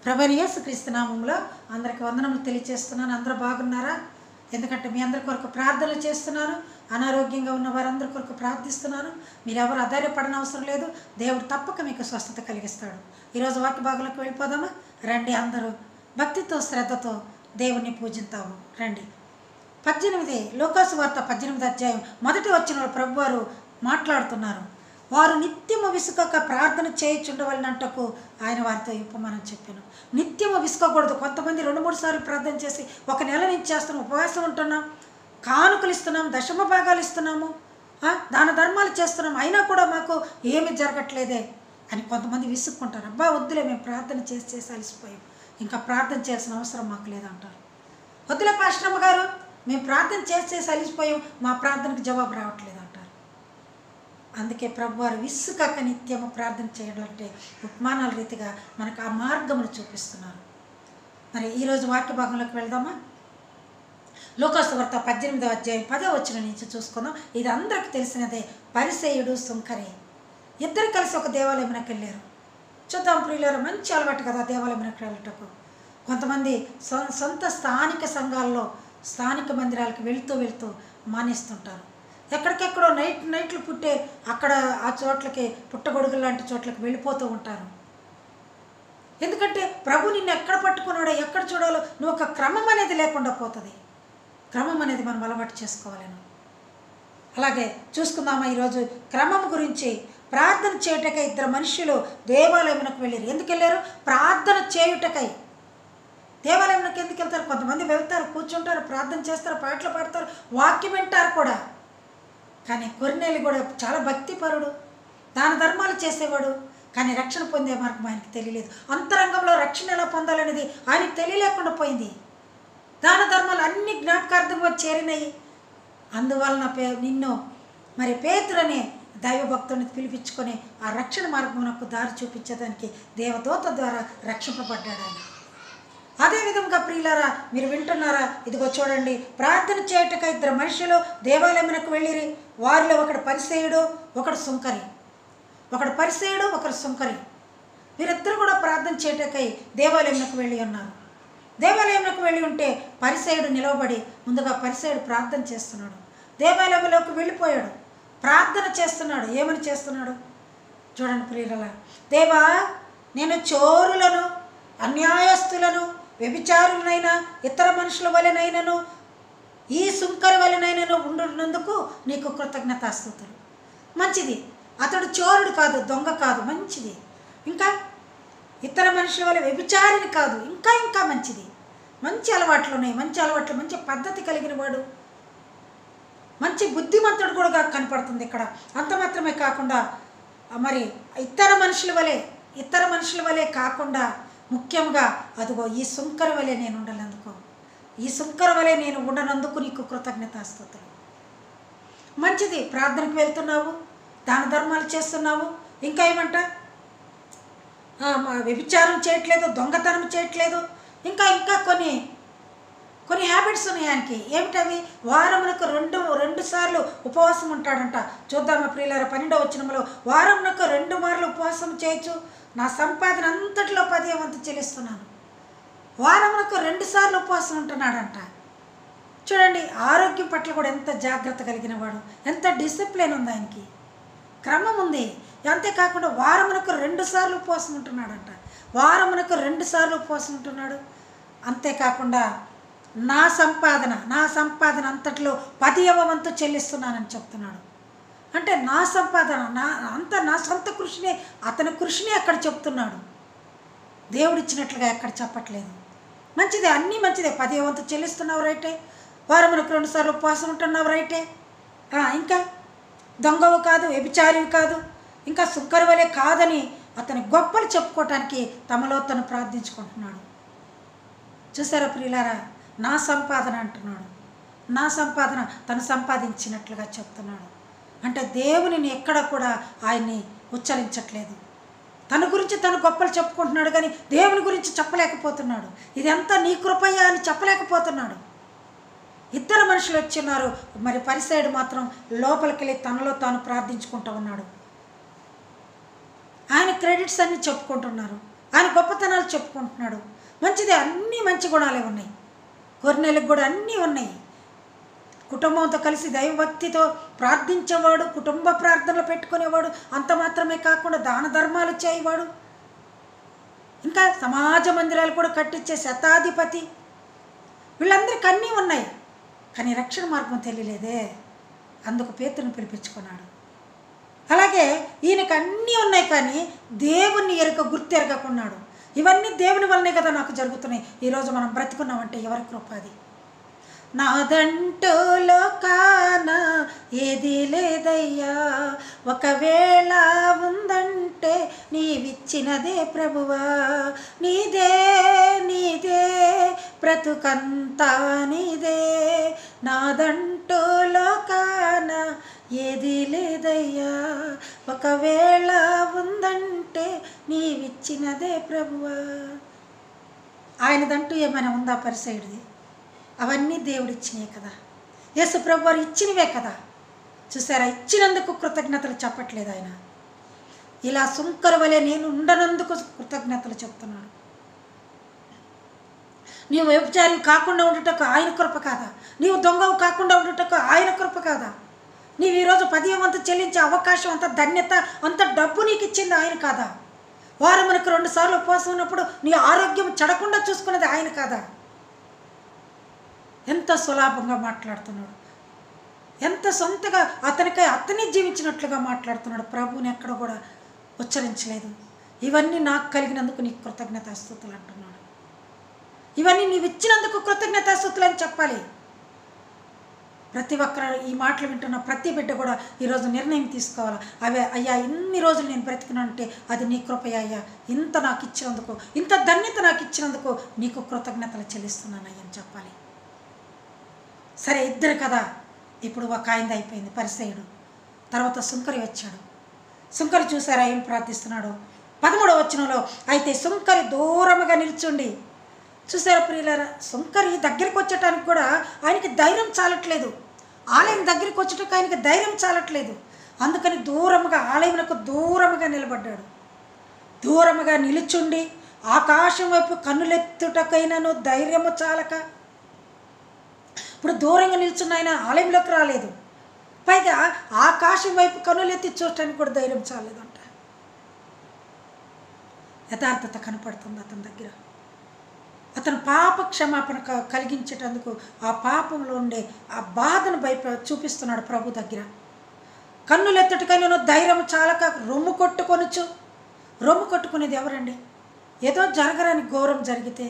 ప్రభువైన యేసుక్రీస్తు నామములో అందరికి వందనములు తెలియజేస్తున్నాను. అందరూ బాగున్నారా? ఎందుకంటే మీ అందరి కొరకు ప్రార్థనలు చేస్తున్నాను. అనారోగ్యంగా ఉన్న వారందరి కొరకు ప్రార్థిస్తున్నాను. మీరు ఎవరు ఆధారపడని అవసరం లేదు. దేవుడు తప్పక మీకు స్వస్థత కలిగిస్తాడు. ఈరోజు వాక్య భాగంలోకి వెళ్ళిపోదామా? రండి, అందరూ భక్తితో శ్రద్ధతో దేవుణ్ణి పూజిద్దాము. రండి. 18 లూకాసు వార్త 18 అధ్యాయం మొదటి వచనంలో ప్రభువారు మాట్లాడుతున్నారు. వారు నిత్యము విసుకక ప్రార్థన చేయుచుండవలనంటకు ఆయన వారితో ఉపమానం చెప్పాను. నిత్యము విసుకకూడదు. కొంతమంది 2-3 సార్లు ప్రార్థన చేసి ఒక నెల నుంచి చేస్తున్నాం, ఉపవాసం ఉంటున్నాం, కానుకలు ఇస్తున్నాం, దశమ భాగాలు ఇస్తున్నాము, దాన ధర్మాలు చేస్తున్నాం, అయినా కూడా మాకు ఏమి జరగట్లేదే అని కొంతమంది విసుక్కుంటారు. అబ్బా వద్దులే, మేము ప్రార్థన చేసి అలసిపోయాం, ఇంకా ప్రార్థన చేయాల్సిన అవసరం మాకు లేదంటారు. వద్దులే పాస్టమ్మ గారు, మేము ప్రార్థన చేసి అలసిపోయాం, మా ప్రార్థనకు జవాబు రావట్లేదు అంటారు. అందుకే ప్రభువారు విసుకక నిత్యము ప్రార్థన చేయడం అంటే ఉపమానాల రీతిగా మనకు ఆ మార్గమును చూపిస్తున్నారు. మరి ఈరోజు వాక్య భాగంలోకి వెళ్దామా? లూకాసు వార్త 18వ అధ్యాయం 10వ వచనం నుంచి చూసుకుందాం. ఇది అందరికి తెలిసినదే. పరిసయ్యుడు సుంకరి ఇద్దరు కలిసి ఒక దేవాలయంలోకి వెళ్ళారు. చూద్దాం ప్రియులారా, మంచి అలవాటు కదా దేవాలయంలోకి వెళ్ళటకు. కొంతమంది సొంత స్థానిక సంఘాల్లో స్థానిక మందిరాలకు వెళ్తూ మానేస్తుంటారు. ఎక్కడికెక్కడో నైట్లు పుట్టే అక్కడ ఆ చోట్లకి పుట్టగొడుగులు లాంటి చోట్లకి వెళ్ళిపోతూ ఉంటారు. ఎందుకంటే ప్రభు నిన్ను ఎక్కడ పట్టుకున్నాడో, ఎక్కడ చూడాలో నువ్వు ఒక క్రమం అనేది లేకుండా పోతుంది. క్రమం అనేది మనం అలవాటు చేసుకోవాలను. అలాగే చూసుకుందామా ఈరోజు క్రమం గురించి. ప్రార్థన చేయుటకై ఇద్దరు మనుషులు దేవాలయంలోకి వెళ్ళారు. ఎందుకు వెళ్ళారు? ప్రార్థన చేయుటకై. దేవాలయంలోకి ఎందుకు వెళ్తారు? కొంతమంది వెళ్తారు, కూర్చుంటారు, ప్రార్థన చేస్తారు, పాటలు పాడతారు, వాక్యం వింటారు కూడా. కానీ కొర్నేలి కూడా చాలా భక్తిపరుడు, దాన ధర్మాలు చేసేవాడు. కానీ రక్షణ పొందే మార్గం ఆయనకు తెలియలేదు. అంతరంగంలో రక్షణ ఎలా పొందాలనేది ఆయనకు తెలియలేకుండా పోయింది. దాన ధర్మాలు అన్ని జ్ఞాపకార్థంగా చేరినాయి. అందువలన నిన్ను మరి పేతురనే దైవభక్తుని పిలిపించుకొని ఆ రక్షణ మార్గమునకు దారి చూపించడానికి దేవదూత ద్వారా రక్షింపబడ్డాడు ఆయన. అదేవిధంగా ప్రియులారా, మీరు వింటున్నారా? ఇదిగో చూడండి, ప్రార్థన చేయుటకై ఇద్దరు మనుషులు దేవాలయమునకు వెళ్ళిరి. వారిలో ఒకడు పరిసయ్యుడు, ఒకడు సుంకరి. ఒకడు పరిసయ్యుడు, ఒకడు సుంకరి. వీరిద్దరు కూడా ప్రార్థన చేయుటకై దేవాలయంలోకి వెళ్ళి ఉన్నారు. దేవాలయంలోకి వెళ్ళి ఉంటే పరిసయ్యుడు నిలవబడి ముందుగా పరిసయ్యుడు ప్రార్థన చేస్తున్నాడు. దేవాలయంలోకి వెళ్ళిపోయాడు, ప్రార్థన చేస్తున్నాడు. ఏమని చేస్తున్నాడు చూడండి ప్రియులారా. దేవా, నేను చోరులను, అన్యాయస్తులను, వ్యభిచారులనైనా, ఇతర మనుషుల వలెనైనను, ఈ సుంకరి వలెనైనను ఉండున్నందుకు నీకు కృతజ్ఞతాస్తుతులు. మంచిది. అతడు చోరుడు కాదు, దొంగ కాదు, మంచిది. ఇంకా ఇతర మనుషుల వల్ల వ్యభిచారిని కాదు, ఇంకా మంచిది. మంచి అలవాట్లు ఉన్నాయి, మంచి అలవాట్లు, మంచి పద్ధతి కలిగిన వాడు, మంచి బుద్ధిమంతుడు కూడా కనపడుతుంది ఇక్కడ. అంత మాత్రమే కాకుండా మరి ఇతర మనుషుల వలె కాకుండా ముఖ్యంగా అదిగో ఈ సుంకర వలె నేను ఉండనందుకు, ఈ సుంకర వలె నేను ఉండనందుకు నీకు కృతజ్ఞతాస్తుతులు. మంచిది. ప్రార్థనకు వెళ్తున్నావు, దాన ధర్మాలు చేస్తున్నావు, ఇంకా ఏమంట వ్యభిచారం చేయట్లేదు, దొంగతనం చేయట్లేదు, ఇంకా కొన్ని హ్యాబిట్స్ ఉన్నాయి ఆయనకి. ఏమిటవి? వారమునకు రెండు సార్లు ఉపవాసం ఉంటాడంట. చూద్దామా ప్రియులారా, 12వ వచనంలో వారమునకు 2 మార్లు ఉపవాసం చేయొచ్చు, నా సంపాదన అంతటిలో 10వ వంతు చెల్లిస్తున్నాను. వారమునకు 2 సార్లు ఉపవాసం ఉంటున్నాడంట. చూడండి, ఆరోగ్యం పట్ల కూడా ఎంత జాగ్రత్త కలిగిన వాడు, ఎంత డిసిప్లిన్ ఉంది ఆయనకి, క్రమం ఉంది. అంతేకాకుండా వారమునకు 2 సార్లు ఉపవాసం ఉంటున్నాడంట. వారమునకు 2 సార్లు ఉపవాసం ఉంటున్నాడు. అంతేకాకుండా నా సంపాదన అంతట్లో 10వ వంతు చెల్లిస్తున్నానని చెప్తున్నాడు. అంటే నా సంపాదన నా సొంత కృషినే, అతని కృషిని అక్కడ చెప్తున్నాడు. దేవుడిచ్చినట్లుగా ఎక్కడ చెప్పట్లేదు. మంచిదే, అన్నీ మంచిదే. 10వ వంతు చెల్లిస్తున్నావు రైటే, వారమునకు 2 సార్లు ఉపవాసం ఉంటున్నావు రైటే, ఇంకా దొంగవు కాదు, వ్యభిచారివి కాదు, ఇంకా సుంకరి వలె కాదని అతని గొప్పలు చెప్పుకోవటానికి తమలో తను ప్రార్థించుకుంటున్నాడు. చూసారా ప్రియులారా, నా సంపాదన అంటున్నాడు. నా సంపాదన తను సంపాదించినట్లుగా చెప్తున్నాడు. అంటే దేవునిని ఎక్కడ కూడా ఆయన్ని ఉచ్చరించట్లేదు. తన గురించి తను గొప్పలు చెప్పుకుంటున్నాడు, కానీ దేవుని గురించి చెప్పలేకపోతున్నాడు. ఇదంతా నీ కృపయ్య అని చెప్పలేకపోతున్నాడు. ఇద్దరు మనుషులు వచ్చిన్నారు. మరి పరిసయ్యుడు మాత్రం లోపలికి వెళ్ళి తనలో తాను ప్రార్థించుకుంటూ ఉన్నాడు. ఆయన క్రెడిట్స్ అన్నీ చెప్పుకుంటున్నారు. ఆయన గొప్పతనాలు చెప్పుకుంటున్నాడు. మంచిదే, అన్నీ మంచి గుణాలే ఉన్నాయి. కొర్నేలికి కూడా అన్నీ ఉన్నాయి. కుటుంబంతో కలిసి దైవభక్తితో ప్రార్థించేవాడు, కుటుంబ ప్రార్థనలు పెట్టుకునేవాడు, అంత మాత్రమే కాకుండా దాన ధర్మాలు చేయవాడు, ఇంకా సమాజ మందిరాలు కూడా కట్టించే శతాధిపతి. వీళ్ళందరికీ అన్నీ ఉన్నాయి, కానీ రక్షణ మార్గం తెలియలేదే. అందుకు పేతురుని పిలిపించుకున్నాడు. అలాగే ఈయనకు అన్నీ ఉన్నాయి, కానీ దేవుణ్ణి గుర్తు ఎరగకున్నాడు. ఇవన్నీ దేవుని వల్లనే కదా నాకు జరుగుతున్నాయి. ఈరోజు మనం బ్రతికున్నామంటే ఎవరి కృప అది? నాదంటూ లోకాన ఏది లేదయ్యా, ఒకవేళ ఉందంటే నీవిచ్చినదే ప్రభువా. నీదే నీదే బ్రతుకంతా నీదే, నాదంటూ లోకాన ఏది లేదయ్యా, ఒకవేళ ఉందంటే నీవిచ్చినదే ప్రభువా. ఆయనదంటూ ఏమైనా ఉందా పరిసైడ్ది? అవన్నీ దేవుడిచ్చినవే కదా, యేసు ప్రభు వారు ఇచ్చినవే కదా. చూసారా, ఇచ్చినందుకు కృతజ్ఞతలు చెప్పట్లేదు ఆయన. ఇలా సుంకర వలె నేను ఉండనందుకు కృతజ్ఞతలు చెప్తున్నాడు. నీవు వ్యభిచారి కాకుండా ఉండటకు ఆయన కృప కాదా? నీవు దొంగవు కాకుండా ఉండటకు ఆయన కృప కాదా? నీవు ఈరోజు 10వ వంతు చెల్లించే అవకాశం, అంత ధన్యత, అంత డబ్బు నీకు ఇచ్చింది ఆయన కాదా? వారమునకు 2 సార్లు ఉపవాసం ఉన్నప్పుడు నీ ఆరోగ్యం చెడకుండా చూసుకున్నది ఆయన కాదా? ఎంత సులభంగా మాట్లాడుతున్నాడు, ఎంత సొంతగా అతని జీవించినట్లుగా మాట్లాడుతున్నాడు. ప్రభువుని ఎక్కడ కూడా ఉచ్చరించలేదు. ఇవన్నీ నాకు కలిగినందుకు నీకు కృతజ్ఞతాస్తుతులు అంటున్నాడు. ఇవన్నీ నీవు ఇచ్చినందుకు కృతజ్ఞతాస్తుతులు అని చెప్పాలి. ప్రతి ఒక్కరు ఈ మాటలు వింటున్న ప్రతి బిడ్డ కూడా ఈరోజు నిర్ణయం తీసుకోవాలి. అయ్యా ఇన్ని రోజులు నేను బ్రతికినంటే అది నీ కృపయ్యా, అయ్యా ఇంత నాకు ఇచ్చినందుకు, ఇంత ధన్యత నాకు ఇచ్చినందుకు నీకు కృతజ్ఞతలు చెల్లిస్తున్నాను అయ్యా అని చెప్పాలి. సరే, ఇద్దరు కదా. ఇప్పుడు ఒక ఆయనది అయిపోయింది, పరిసయుడు. తర్వాత సుంకరి వచ్చాడు. సుంకరి చూసారా ఏం ప్రార్థిస్తున్నాడు? 13వ వచనంలో, అయితే సుంకరి దూరముగా నిల్చుండి. చూసారా ప్రియులారా, సుంకరి దగ్గరికి వచ్చటానికి కూడా ఆయనకి ధైర్యం చాలట్లేదు. ఆలయం దగ్గరికి వచ్చేటకు ఆయనకి ధైర్యం చాలట్లేదు. అందుకని దూరముగా, ఆలయమునకు దూరముగా నిలబడ్డాడు. దూరముగా నిలుచుండి ఆకాశం వైపు కన్నులెత్తుటకైనను ధైర్యము చాలక, ఇప్పుడు దూరంగా నిల్చున్న ఆయన ఆలయంలోకి రాలేదు, పైగా ఆకాశం వైపు కన్నులెత్తి చూడటానికి కూడా ధైర్యం చాలేదంట. యథార్థత కనపడుతుంది అతని దగ్గర. అతను పాప క్షమాపణ కలిగించేటందుకు ఆ పాపంలో ఉండే ఆ బాధను చూపిస్తున్నాడు ప్రభు దగ్గర. కన్నులెత్తటికైనా ధైర్యం చాలక రొమ్ము కొట్టుకొనొచ్చు. రొమ్ము కొట్టుకునేది ఎవరండి? ఏదో జరగరాని ఘోరం జరిగితే,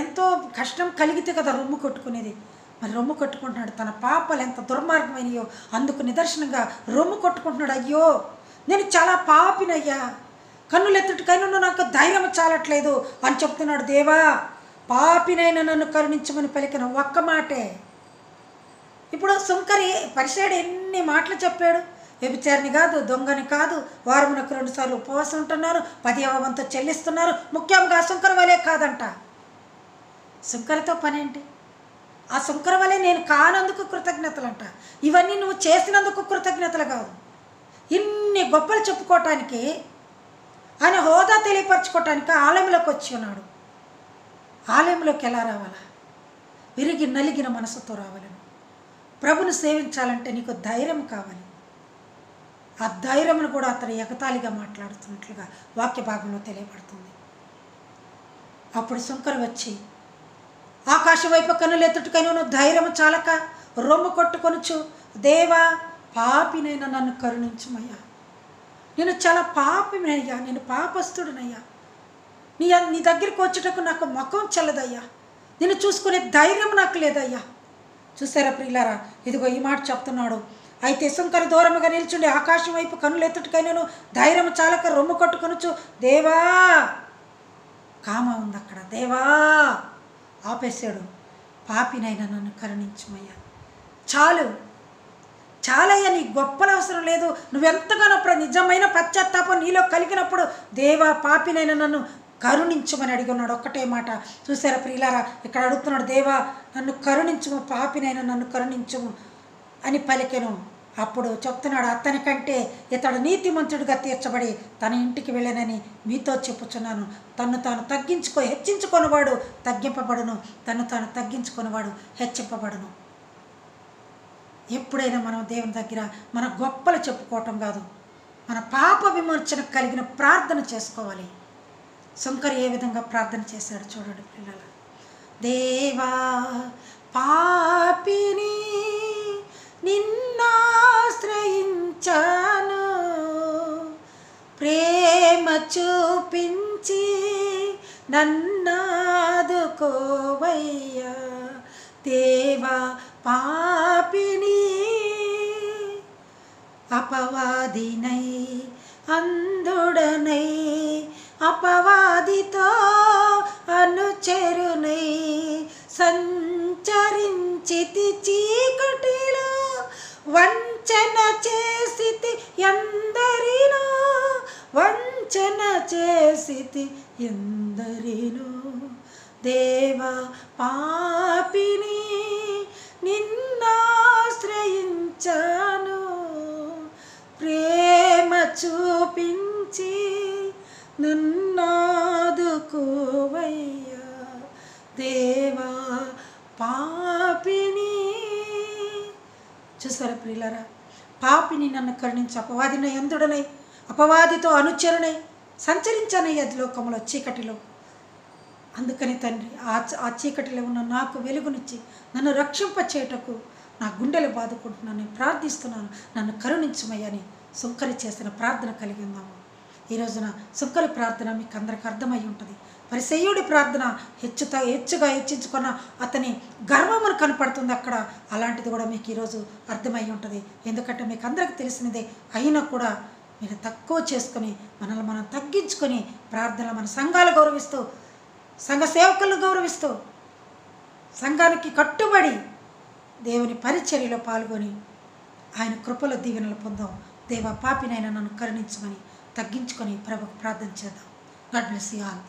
ఎంతో కష్టం కలిగితే కదా రొమ్ము కొట్టుకునేది. మరి రొమ్ము కొట్టుకుంటున్నాడు. తన పాపాలు ఎంత దుర్మార్గమైనయో అందుకు నిదర్శనంగా రొమ్ము కొట్టుకుంటున్నాడు. అయ్యో నేను చాలా పాపినయ్యా, కన్నులెత్తటికైనా నాకు ధైర్యం చాలట్లేదు అని చెప్తున్నాడు. దేవా, పాపినైనా నన్ను కరుణించమని పలికిన ఒక్క మాటే. ఇప్పుడు సుంకరి పరిసయుడు ఎన్ని మాటలు చెప్పాడు. వ్యభిచారిని కాదు, దొంగని కాదు, వారమునకు 2 సార్లు ఉపవాసం ఉంటున్నారు, 10వ వంతు చెల్లిస్తున్నారు. ముఖ్యంగా సుంకరి వలే కాదంట. సుంకరితో పనేంటి? ఆ సుంకరి వలె నేను కానందుకు కృతజ్ఞతలు అంట. ఇవన్నీ నువ్వు చేసినందుకు కృతజ్ఞతలు కాదు. ఇన్ని గొప్పలు చెప్పుకోవటానికి, ఆయన హోదా తెలియపరచుకోవటానికి ఆలయంలోకి వచ్చి ఉన్నాడు. ఆలయంలోకి ఎలా రావాలా? విరిగి నలిగిన మనసుతో రావాలను. ప్రభుని సేవించాలంటే నీకు ధైర్యం కావాలి. ఆ ధైర్యమును కూడా అతను ఎగతాళిగా మాట్లాడుతున్నట్లుగా వాక్య భాగంలో తెలియబడుతుంది. అప్పుడు సుంకరి వచ్చి ఆకాశం వైపు కన్నులెత్తుటకైనా ధైర్యం చాలక రొమ్ము కొట్టుకొనుచు, దేవా, పాపినైనా నన్ను కరుణించుమయ్యా, నేను చాలా పాపినయ్యా, నేను పాపస్తుడినయ్యా, నీ దగ్గరికి వచ్చేటకు నాకు ముఖం చల్లదయ్యా, నిన్ను చూసుకునే ధైర్యం నాకు లేదయ్యా. చూసారా ప్రియులారా, ఇదిగో ఈ మాట చెప్తున్నాడు. అయితే సుంకరి దూరముగా నిల్చుండి ఆకాశం వైపు కన్నులెత్తుటకైనాను ధైర్యం చాలక రొమ్ము కొట్టుకొనుచు, దేవా, కామ ఉంది అక్కడ, దేవా ఆపేశాడు, పాపినైనా నన్ను కరుణించుమయ్యా, చాలు చాలయ్యా, నీ గొప్పలు అవసరం లేదు. నువ్వెంతగానో నిజమైన పశ్చాత్తాపం నీలో కలిగినప్పుడు దేవా, పాపినైనా నన్ను కరుణించమని అడిగినాడు. ఒక్కటే మాట. చూసారా ప్రియులారా, ఇక్కడ అడుగుతున్నాడు, దేవా నన్ను కరుణించుము, పాపినైనా నన్ను కరుణించుము అని పలికెను. అప్పుడు చెప్తున్నాడు, అతని కంటే ఇతడు నీతిమంతుడిగా తీర్చబడి తన ఇంటికి వెళ్ళనని మీతో చెప్పుచున్నాను. తను తాను హెచ్చించుకొనివాడు తగ్గింపబడును, తను తాను తగ్గించుకొనివాడు హెచ్చింపబడును. ఎప్పుడైనా మనం దేవుని దగ్గర మన గొప్పలు చెప్పుకోవటం కాదు, మన పాప విమోచన కలిగిన ప్రార్థన చేసుకోవాలి. శంకర్ ఏ విధంగా ప్రార్థన చేశాడు చూడండి పిల్లల. దేవా పాపిని నిన్నాశ్రయించాను, ప్రేమ చూపించి నన్నాదుకోవయ్యా. దేవా పాపిని అపవాదినై అంధుడనై అపవాదితో అనుచరునై సంచరించితి చీకటిలో, వంచన చేసితి ఎందరినో, వంచన చేసితి ఎందరినో. దేవా పాపిని నిన్నాశ్రయించాను, ప్రేమ చూపించి నన్నాదుకోవయ్యా. దేవా పాపిని. చూసారా ప్రియులారా, పాపిని నన్ను కరుణించి అపవాదినై ఎందుడనై అపవాదితో అనుచరునై సంచరించానయ్య లోకంలో చీకటిలో. అందుకని తండ్రి ఆ చీకటిలో ఉన్న నాకు వెలుగునిచ్చి నన్ను రక్షింపచేయటకు నా గుండెలు బాదుకుంటున్నాను, నేను ప్రార్థిస్తున్నాను, నన్ను కరుణించమయ్యని సుంకరి చేసిన ప్రార్థన కలిగి ఉన్నాము. ఈ రోజున సుంకరి ప్రార్థన మీకు అందరికి అర్థమై ఉంటుంది. పరిసయ్యుడి ప్రార్థన హెచ్చుగా హెచ్చించుకున్న అతని గర్వమును కనపడుతుంది అక్కడ. అలాంటిది కూడా మీకు ఈరోజు అర్థమై ఉంటుంది. ఎందుకంటే మీకు అందరికీ తెలిసినదే అయినా కూడా మీరు తక్కువ చేసుకొని మనల్ని మనం తగ్గించుకొని ప్రార్థనలు మన సంఘాలు గౌరవిస్తూ, సంఘ సేవకులను గౌరవిస్తూ, సంఘానికి కట్టుబడి దేవుని పరిచర్యలో పాల్గొని ఆయన కృపలో దీవెనలు పొందాం. దేవా పాపినైనా నన్ను కరుణించమని తగ్గించుకొని ప్రభుకు ప్రార్థన చేద్దాం. God bless you all.